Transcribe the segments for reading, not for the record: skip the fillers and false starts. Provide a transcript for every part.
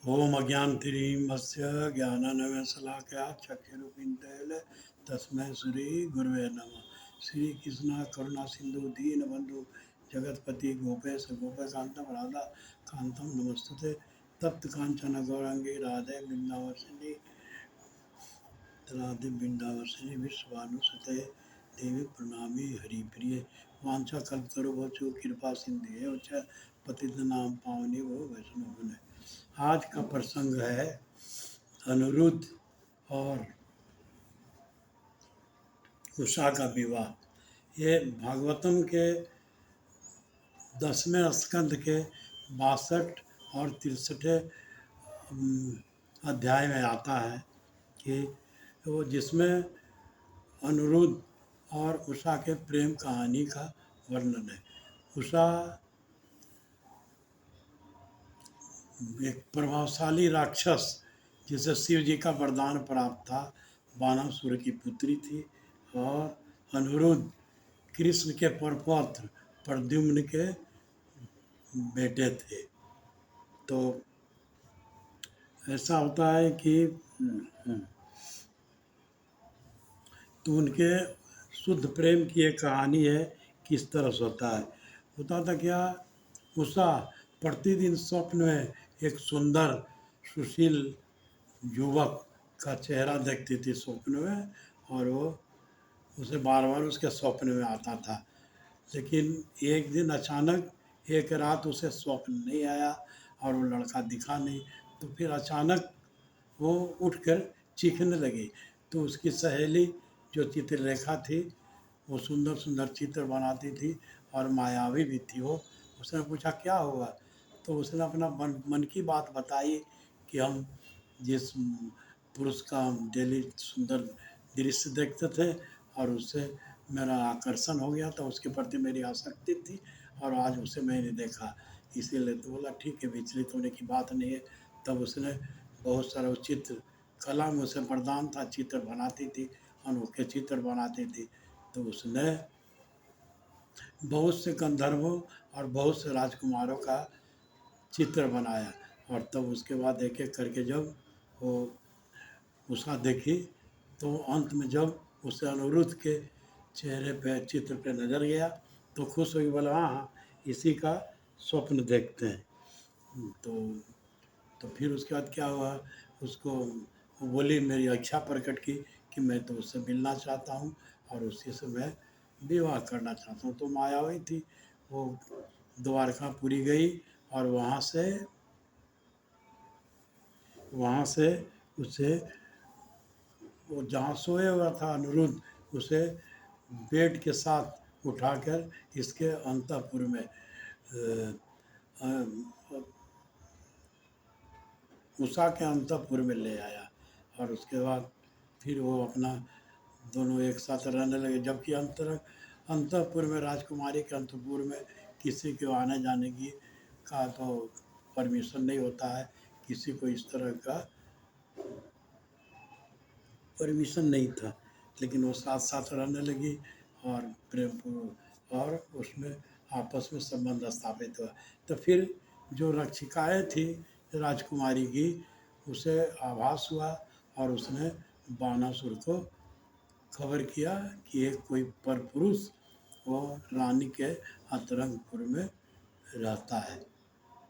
ओम अज्ञानतिमिरस्य ज्ञानानन्दशलाकया चक्षुरुन्मीलितं तस्मै श्री गुरवे नमः। श्री कृष्ण करुणा सिंधु दीनबंधु जगतपति गोपेश गोपकांतम राधा कांतम नमस्तुते। तप्त कांचन गौरांगी राधे वृंदावसिनी विश्वानुसुते देवी प्रणामी हरिप्रिय। वांछा कल्पतरुभ्यो कृपा सिंधु च पतितनां पावने वो वैष्णव। आज का प्रसंग है अनिरुद्ध और उषा का विवाह। ये भागवतम के 10वें स्कंद के 62 और 63 अध्याय में आता है कि वो जिसमें अनिरुद्ध और उषा के प्रेम कहानी का वर्णन है। उषा एक प्रभावशाली राक्षस जिसे शिव जी का वरदान प्राप्त था, बानासुर की पुत्री थी, और अनिरुद्ध कृष्ण के परपौत्र प्रद्युम्न के बेटे थे। तो ऐसा होता है कि तो उनके शुद्ध प्रेम की एक कहानी है, किस तरह से होता है। होता था क्या, उषा प्रतिदिन स्वप्न में एक सुंदर सुशील युवक का चेहरा देखती थी स्वप्न में, और वो उसे बार बार उसके स्वप्न में आता था। लेकिन एक दिन अचानक एक रात उसे स्वप्न नहीं आया और वो लड़का दिखा नहीं। तो फिर अचानक वो उठकर चीखने लगी। तो उसकी सहेली जो चित्रलेखा थी, वो सुंदर सुंदर चित्र बनाती थी और मायावी भी थी वो। उसने पूछा क्या हुआ। तो उसने अपना मन की बात बताई कि हम जिस पुरुष का हम डेली सुंदर दृश्य देखते थे और उससे मेरा आकर्षण हो गया था, उसके प्रति मेरी आसक्ति थी, और आज उसे मैंने देखा, इसीलिए। तो बोला ठीक है, विचलित होने की बात नहीं है। तब उसने बहुत सारा चित्र कला में उसे वरदान था, चित्र बनाती थी, अनोखे चित्र बनाती थी। तो उसने बहुत से गंधर्वों और बहुत से राजकुमारों का चित्र बनाया। और तब उसके बाद एक एक करके जब वो उषा देखी, तो अंत में जब उसे अनिरुद्ध के चेहरे पे चित्र पे नजर गया तो खुश हुई, बोला हाँ हाँ, इसी का स्वप्न देखते हैं। तो फिर उसके बाद क्या हुआ, उसको वो बोली, मेरी इच्छा प्रकट की कि मैं तो उससे मिलना चाहता हूँ और उसी से मैं विवाह करना चाहता हूँ। तो मायावी थी वो, द्वारकापुरी गई और वहाँ से उसे, वो जहाँ सोया हुआ था अनिरुद्ध, उसे बेड के साथ उठाकर इसके अंतःपुर में उषा के अंतःपुर में ले आया। और उसके बाद फिर वो अपना दोनों एक साथ रहने लगे। जबकि अंतःपुर में, राजकुमारी के अंतःपुर में किसी के आने जाने की का तो परमिशन नहीं होता है, किसी को इस तरह का परमिशन नहीं था। लेकिन वो साथ साथ रहने लगी और प्रेम और उसमें आपस में संबंध स्थापित हुआ। तो फिर जो रक्षिकाएँ थी राजकुमारी की, उसे आभास हुआ और उसने बानासुर को खबर किया कि एक कोई परपुरुष वो रानी के अंतरंगपुर में रहता है।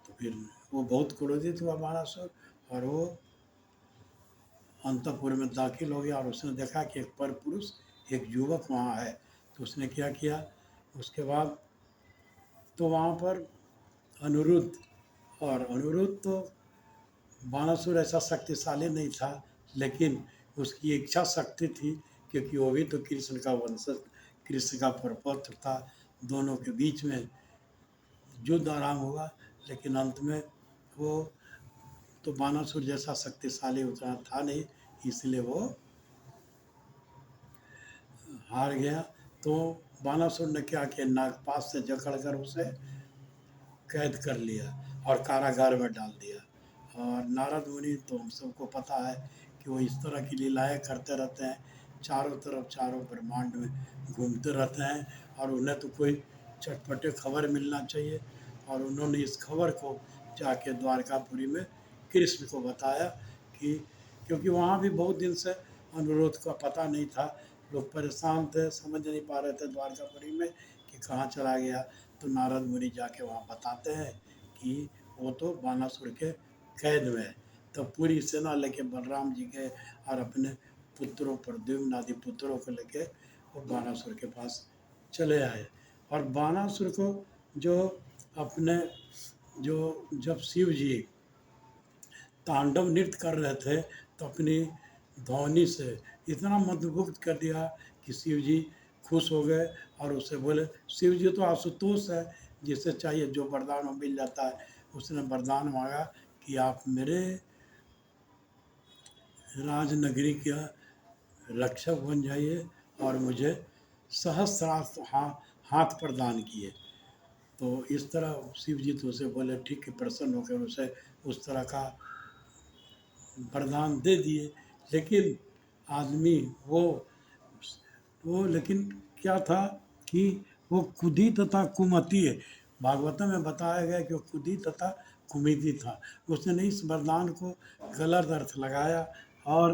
तो फिर वो बहुत क्रोधित हुआ बानासुर, और वो अंतःपुर में दाखिल हो गया और उसने देखा कि एक परपुरुष, एक युवक वहाँ है। तो उसने क्या किया, उसके बाद तो वहाँ पर अनिरुद्ध, और अनिरुद्ध तो बानासुर ऐसा शक्तिशाली नहीं था, लेकिन उसकी इच्छा शक्ति थी, क्योंकि वो भी तो कृष्ण का वंशज, कृष्ण का प्रपौत्र था। दोनों के बीच में युद्ध आराम हुआ, लेकिन अंत में वो तो बानासुर जैसा शक्तिशाली उतना था नहीं, इसलिए वो हार गया। तो बानासुर ने क्या किया, नागपाश से जकड़ कर उसे कैद कर लिया और कारागार में डाल दिया। और नारद मुनि तो हम सबको पता है कि वो इस तरह की लीलाएं करते रहते हैं, चारों तरफ चारों ब्रह्मांड में घूमते रहते हैं, और उन्हें तो कोई चटपटे खबर मिलना चाहिए। और उन्होंने इस खबर को जाके द्वारकापुरी में कृष्ण को बताया कि क्योंकि वहाँ भी बहुत दिन से अनुरोध का पता नहीं था, लोग परेशान थे, समझ नहीं पा रहे थे द्वारकापुरी में कि कहाँ चला गया। तो नारद मुनि जाके वहाँ बताते हैं कि वो तो बानासुर के कैद में है। तो पूरी सेना लेके बलराम जी के और अपने पुत्रों प्रद्युम्न आदि पुत्रों को लेके वो बानासुर के पास चले आए। और बानासुर को जो अपने जो जब शिव जी तांडव नृत्य कर रहे थे तो अपनी ध्वनि से इतना मंत्रमुग्ध कर दिया कि शिव जी खुश हो गए और उससे बोले, शिव जी तो आशुतोष है, जिसे चाहिए जो वरदान वो मिल जाता है। उसने वरदान मांगा कि आप मेरे राजनगरी का रक्षक बन जाइए और मुझे सहस्त्रास्त्र हाथ प्रदान किए। तो इस तरह शिव जी तो उसे बोले ठीक है, प्रसन्न होकर उसे उस तरह का वरदान दे दिए। लेकिन आदमी वो लेकिन क्या था कि वो कुदी तथा कुमति है। भागवतम में बताया गया कि वो कुदी तथा कुमिति था। उसने इस वरदान को गलत अर्थ लगाया और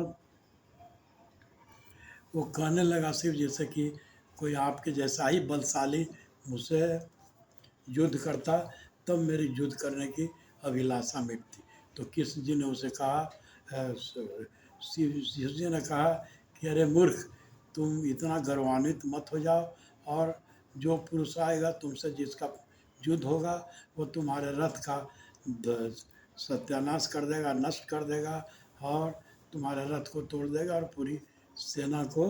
वो कहने लगा शिव जैसे कि कोई आपके जैसा ही बलशाली मुझसे युद्ध करता तब मेरी युद्ध करने की अभिलाषा मिटती। तो कृष्ण जी ने उसे कहा, शिव जी ने कहा कि अरे मूर्ख, तुम इतना गर्वान्वित मत हो जाओ, और जो पुरुष आएगा तुमसे जिसका युद्ध होगा वो तुम्हारे रथ का सत्यानाश कर देगा, नष्ट कर देगा, और तुम्हारे रथ को तोड़ देगा और पूरी सेना को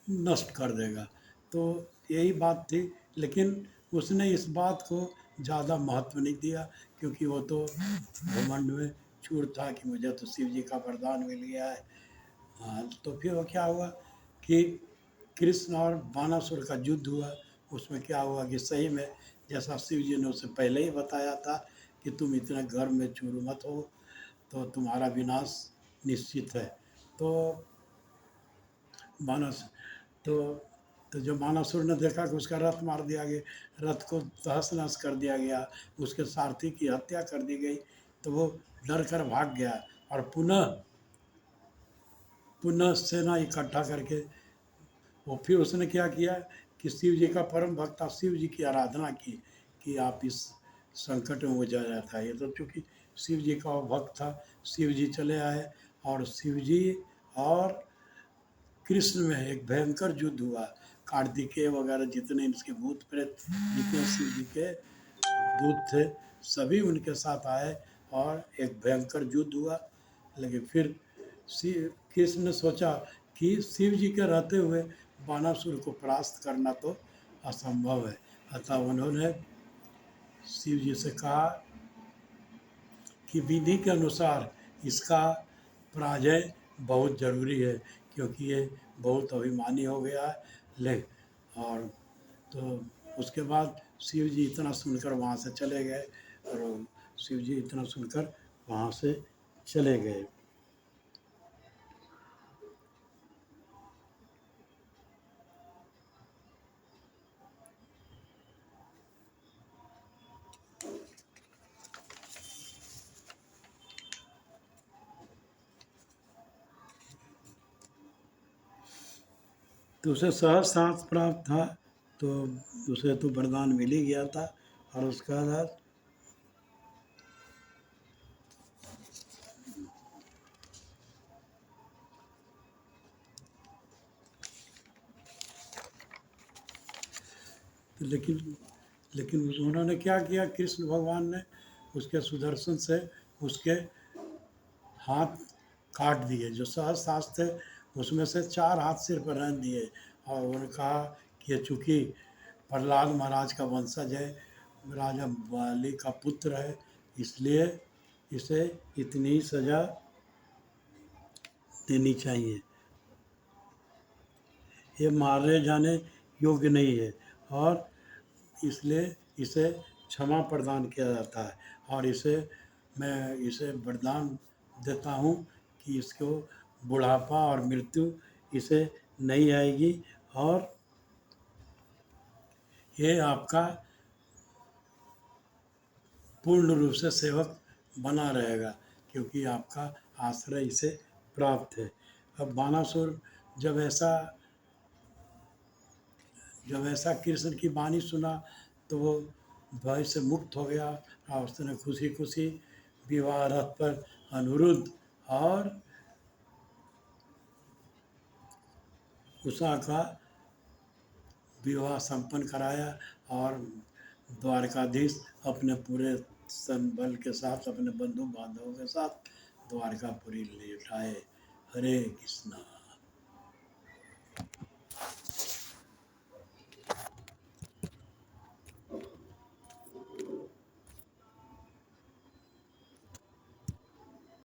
नष्ट कर देगा। तो यही बात थी। लेकिन उसने इस बात को ज़्यादा महत्व नहीं दिया, क्योंकि वो तो घमंड में चूर था कि मुझे तो शिव जी का वरदान मिल गया है। हाँ, तो फिर वो क्या हुआ कि कृष्ण और बानासुर का युद्ध हुआ। उसमें क्या हुआ कि सही में जैसा शिव जी ने उसे पहले ही बताया था कि तुम इतने गर्व में चूर मत हो, तो तुम्हारा विनाश निश्चित है। तो बानासुर तो जब बानासुर ने देखा कि उसका रथ मार दिया गया, रथ को तहस नहस कर दिया गया, उसके सारथी की हत्या कर दी गई, तो वो डर कर भाग गया और पुनः पुनः सेना इकट्ठा करके वो फिर उसने क्या किया कि शिव जी का परम भक्त था, शिव जी की आराधना की कि आप इस संकट में मुझे रहता है। ये तो चूँकि शिव जी का वो भक्त था, शिव जी चले आए और शिव जी और कृष्ण में एक भयंकर युद्ध हुआ। कार्तिकेय वगैरह जितने इसके भूत प्रेत जितने शिव जी के दूत थे, सभी उनके साथ आए और एक भयंकर युद्ध हुआ। लेकिन फिर शिव कृष्ण ने सोचा कि शिव जी के रहते हुए बानासुर को परास्त करना तो असंभव है। अतः उन्होंने शिव जी से कहा कि विधि के अनुसार इसका पराजय बहुत ज़रूरी है, क्योंकि ये बहुत अभिमानी हो गया है। ले और तो उसके बाद शिव जी इतना सुनकर वहाँ से चले गए, और शिव जी इतना सुनकर वहाँ से चले गए। तो उसे सहज सांस प्राप्त था, तो उसे तो वरदान मिल ही गया था। और उसका बाद तो लेकिन उन्होंने क्या किया, कृष्ण भगवान ने उसके सुदर्शन से उसके हाथ काट दिए। जो सहज सांस थे उसमें से 4 हाथ सिर पर रख दिए, और उन्होंने कहा कि ये चूँकि प्रहलाद महाराज का वंशज है, राजा बाली का पुत्र है, इसलिए इसे इतनी ही सजा देनी चाहिए। ये मारे जाने योग्य नहीं है, और इसलिए इसे क्षमा प्रदान किया जाता है। और मैं इसे वरदान देता हूँ कि इसको बुढ़ापा और मृत्यु इसे नहीं आएगी, और ये आपका पूर्ण रूप से सेवक बना रहेगा, क्योंकि आपका आश्रय इसे प्राप्त है। अब बानासुर जब ऐसा जब ऐसा कृष्ण की वाणी सुना तो वो भय से मुक्त हो गया और उसने खुशी खुशी विवाह रथ पर अनिरुद्ध और उषा का विवाह संपन्न कराया। और द्वारकाधीश अपने पूरे संबल के साथ, अपने बंधु बांधवों के साथ द्वारकापुरी लौट आए। हरे कृष्णा।